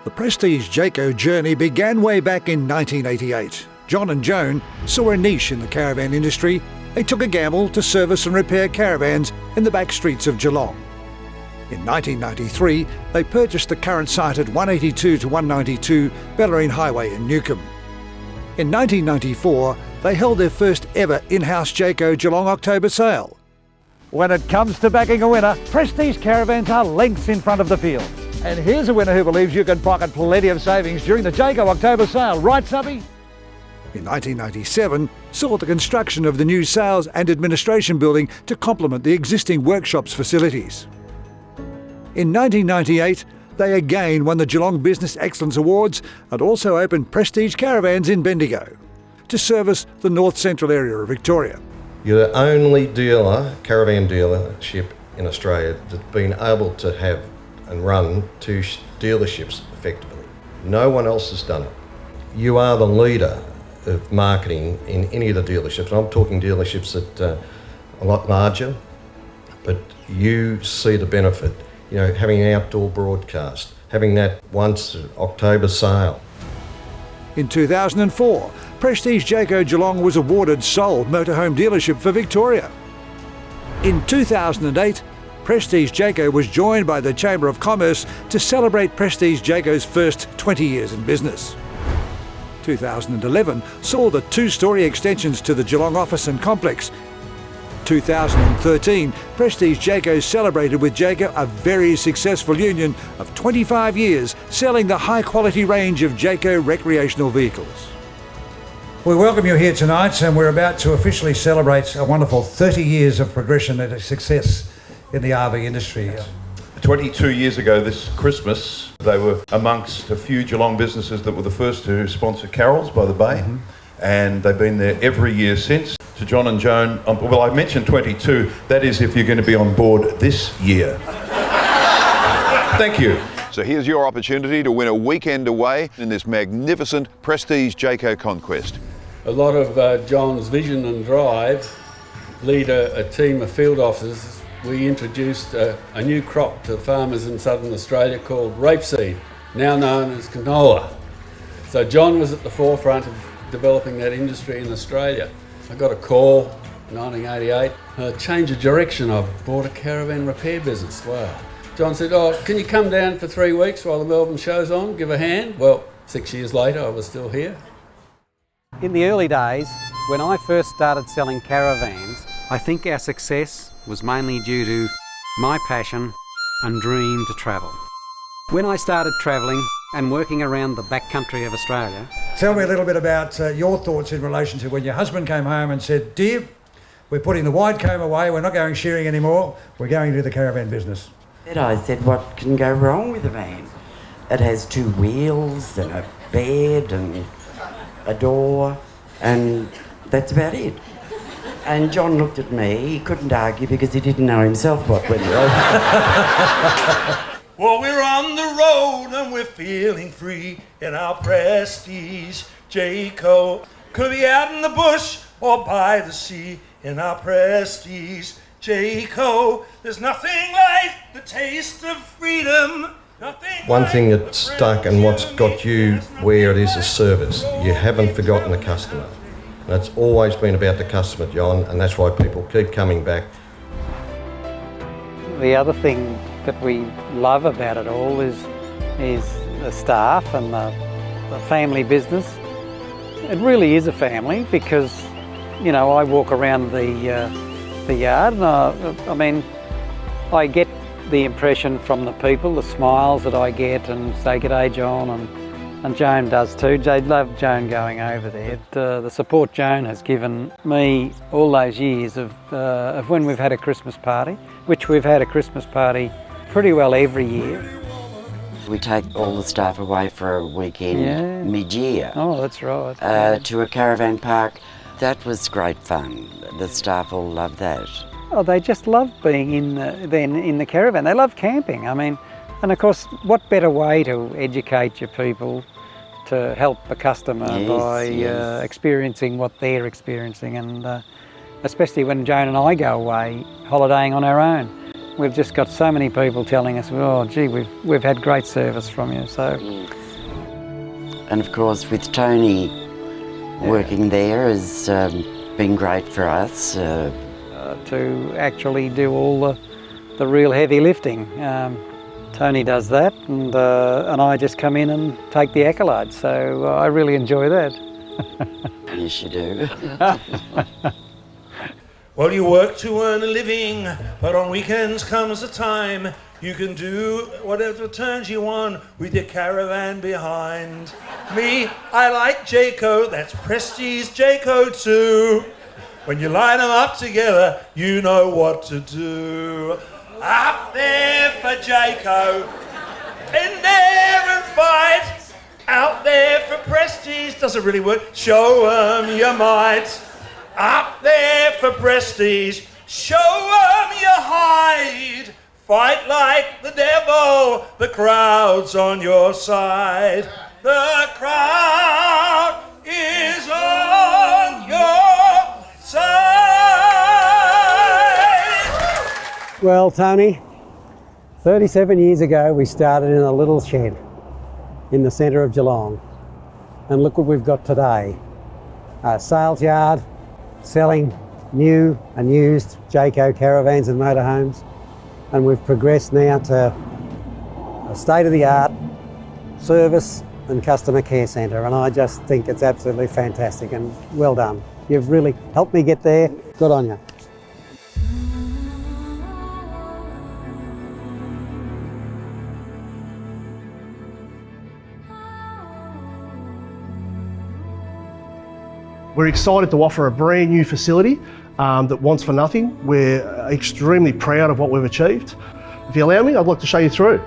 The Prestige Jayco journey began way back in 1988. John and Joan saw a niche in the caravan industry. They took a gamble to service and repair caravans in the back streets of Geelong. In 1993, they purchased the current site at 182 to 192 Bellarine Highway in Newcombe. In 1994, they held their first ever in-house Jayco Geelong October sale. When it comes to backing a winner, Prestige caravans are lengths in front of the field. And here's a winner who believes you can pocket plenty of savings during the Jayco October sale, right, Subby? In 1997, saw the construction of the new sales and administration building to complement the existing workshops facilities. In 1998, they again won the Geelong Business Excellence Awards and also opened Prestige Caravans in Bendigo to service the north central area of Victoria. You're the only caravan dealership in Australia that's been able to have and run two dealerships effectively. No one else has done it. You are the leader of marketing in any of the dealerships. I'm talking dealerships that are a lot larger, but you see the benefit. You know, having an outdoor broadcast, having that once October sale. In 2004, Prestige Jayco Geelong was awarded Sole Motorhome Dealership for Victoria. In 2008, Prestige Jayco was joined by the Chamber of Commerce to celebrate Prestige Jayco's first 20 years in business. 2011 saw the two-storey extensions to the Geelong office and complex. 2013, Prestige Jayco celebrated with Jayco a very successful union of 25 years selling the high-quality range of Jayco recreational vehicles. We welcome you here tonight, and we're about to officially celebrate a wonderful 30 years of progression and success in the RV industry. 22 years ago this Christmas, they were amongst a few Geelong businesses that were the first to sponsor Carols by the Bay, and they've been there every year since. To John and Joan, well, I mentioned 22, that is if you're going to be on board this year. Thank you. So here's your opportunity to win a weekend away in this magnificent Prestige Jayco Conquest. A lot of John's vision and drive lead a team of field officers. We introduced a new crop to farmers in southern Australia called rapeseed, now known as canola. So John was at the forefront of developing that industry in Australia. I got a call in 1988, change of direction, I bought a caravan repair business. Wow. John said, can you come down for 3 weeks while the Melbourne show's on, give a hand? Well, 6 years later I was still here. In the early days, when I first started selling caravans, I think our success was mainly due to my passion and dream to travel. When I started travelling and working around the backcountry of Australia. Tell me a little bit about your thoughts in relation to when your husband came home and said, "Dear, we're putting the wide comb away, we're not going shearing anymore, we're going to the caravan business." I said, what can go wrong with a van? It has 2 wheels and a bed and a door, and that's about it. And John looked at me, he couldn't argue because he didn't know himself what went wrong. Well, we're on the road and we're feeling free in our Prestige Jayco. Could be out in the bush or by the sea in our Prestige Jayco. There's nothing like the taste of freedom. One thing that stuck and what's got you where it is service. You haven't forgotten the customer. That's always been about the customer, John, and that's why people keep coming back. The other thing that we love about it all is the staff and the family business. It really is a family because, you know, I walk around the yard and I get the impression from the people, the smiles that I get, and say, "G'day, John," and Joan does too. They love Joan going over there. The support Joan has given me all those years of when we've had a Christmas party, which we've had a Christmas party pretty well every year. We take all the staff away for a weekend mid-year. Oh, that's right. To a caravan park. That was great fun. The staff all loved that. Oh, they just love being in the caravan. They love camping. And of course, what better way to educate your people to help the customer by experiencing what they're experiencing, and especially when Joan and I go away holidaying on our own. We've just got so many people telling us, oh gee, we've had great service from you. So, And of course with Tony working there has been great for us. to actually do all the real heavy lifting. Tony does that, and I just come in and take the accolades. So I really enjoy that. Yes, you do. Well, you work to earn a living, but on weekends comes a time you can do whatever turns you on with your caravan behind. Me, I like Jayco, that's Prestige Jayco too. When you line them up together, you know what to do. Up there for Jayco, in there and fight. Out there for Prestige, doesn't really work, show 'em your might. Up there for Prestige, show 'em your hide. Fight like the devil, the crowd's on your side. The crowd is on your side. Well, Tony, 37 years ago we started in a little shed in the centre of Geelong, and look what we've got today. A sales yard selling new and used Jayco caravans and motorhomes, and we've progressed now to a state-of-the-art service and customer care centre, and I just think it's absolutely fantastic, and well done. You've really helped me get there. Good on you. We're excited to offer a brand new facility that wants for nothing. We're extremely proud of what we've achieved. If you allow me, I'd like to show you through.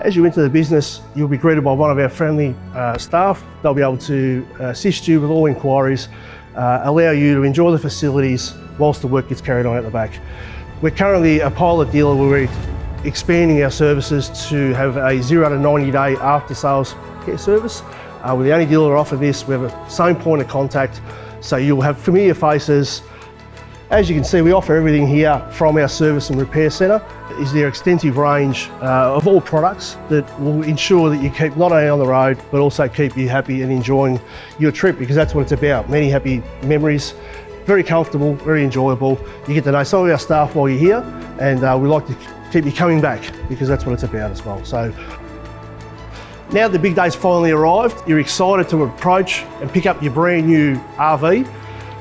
As you enter the business, you'll be greeted by one of our friendly staff. They'll be able to assist you with all inquiries, allow you to enjoy the facilities whilst the work gets carried on at the back. We're currently a pilot dealer where we're expanding our services to have a 0 to 90 day after sales care service. We're the only dealer to offer this. We have the same point of contact, so you'll have familiar faces. As you can see, we offer everything here from our service and repair centre. Is their extensive range of all products that will ensure that you keep not only on the road, but also keep you happy and enjoying your trip, because that's what it's about. Many happy memories, very comfortable, very enjoyable. You get to know some of our staff while you're here, and we like to keep you coming back, because that's what it's about as well. So, now the big day's finally arrived, you're excited to approach and pick up your brand new RV.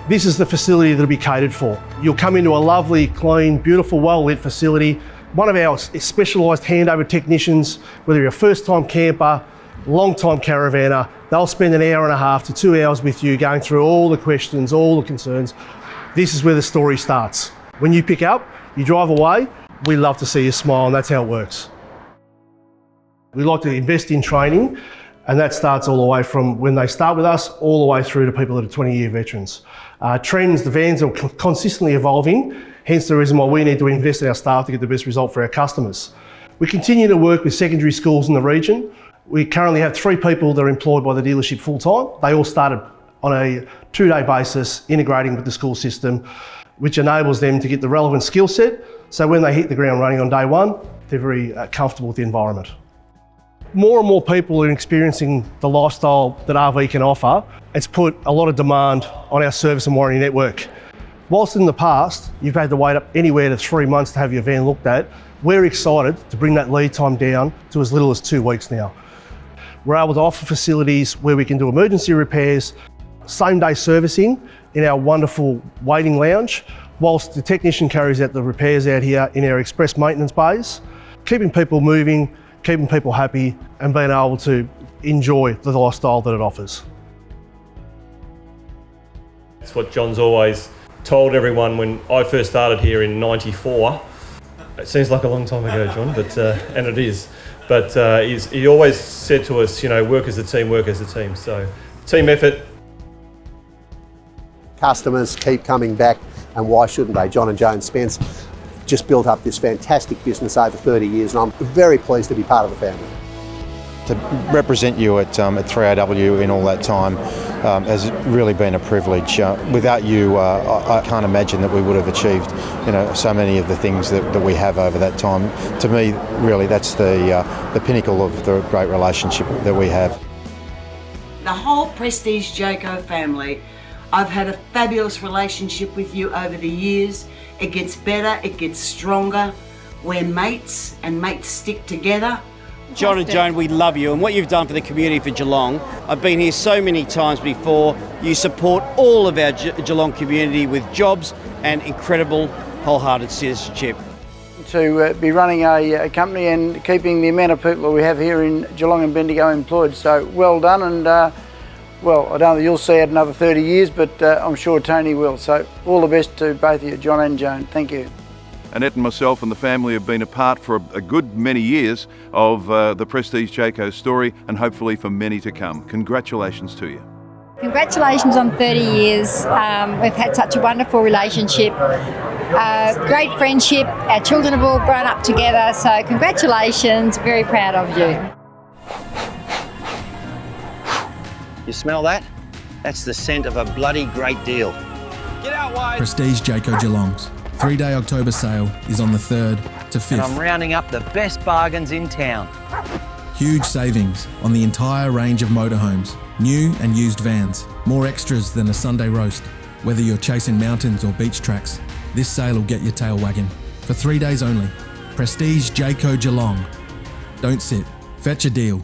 This is the facility that'll be catered for. You'll come into a lovely, clean, beautiful, well-lit facility. One of our specialised handover technicians, whether you're a first-time camper, long-time caravaner, they'll spend an hour and a half to 2 hours with you going through all the questions, all the concerns. This is where the story starts. When you pick up, you drive away, we love to see you smile, and that's how it works. We like to invest in training, and that starts all the way from when they start with us all the way through to people that are 20-year veterans. Trends, the vans are consistently evolving, hence the reason why we need to invest in our staff to get the best result for our customers. We continue to work with secondary schools in the region. We currently have 3 people that are employed by the dealership full-time. They all started on a 2-day basis integrating with the school system, which enables them to get the relevant skill set, so when they hit the ground running on day one, they're very comfortable with the environment. More and more people are experiencing the lifestyle that RV can offer. It's put a lot of demand on our service and warranty network. Whilst in the past, you've had to wait up anywhere to 3 months to have your van looked at, we're excited to bring that lead time down to as little as 2 weeks now. We're able to offer facilities where we can do emergency repairs, same-day servicing in our wonderful waiting lounge, whilst the technician carries out the repairs out here in our express maintenance bays, keeping people moving, keeping people happy, and being able to enjoy the lifestyle that it offers. It's what John's always told everyone when I first started here in '94. It seems like a long time ago, John, but and it is. But he always said to us, you know, work as a team, work as a team. So team effort. Customers keep coming back, and why shouldn't they? John and Joan Spence just built up this fantastic business over 30 years, and I'm very pleased to be part of the family. To represent you at 3AW in all that time has really been a privilege. Without you, I can't imagine that we would have achieved, so many of the things that we have over that time. To me, really, that's the pinnacle of the great relationship that we have. The whole Prestige Jayco family, I've had a fabulous relationship with you over the years. It gets better, it gets stronger. We're mates, and mates stick together. John and Joan, we love you and what you've done for the community for Geelong. I've been here so many times before. You support all of our Geelong community with jobs and incredible wholehearted citizenship. To be running a company and keeping the amount of people that we have here in Geelong and Bendigo employed. So well done, and well, I don't think you'll see it another 30 years, but I'm sure Tony will. So all the best to both of you, John and Joan. Thank you. Annette and myself and the family have been a part for a good many years of the Prestige Jayco story, and hopefully for many to come. Congratulations to you. Congratulations on 30 years. We've had such a wonderful relationship, great friendship. Our children have all grown up together, so congratulations. Very proud of you. You smell that? That's the scent of a bloody great deal. Get out wide. Prestige Jayco Geelong's 3-day October sale is on the 3rd to 5th. And I'm rounding up the best bargains in town. Huge savings on the entire range of motorhomes, new and used vans, more extras than a Sunday roast. Whether you're chasing mountains or beach tracks, this sale will get your tail wagging. For 3 days only. Prestige Jayco Geelong. Don't sit, fetch a deal.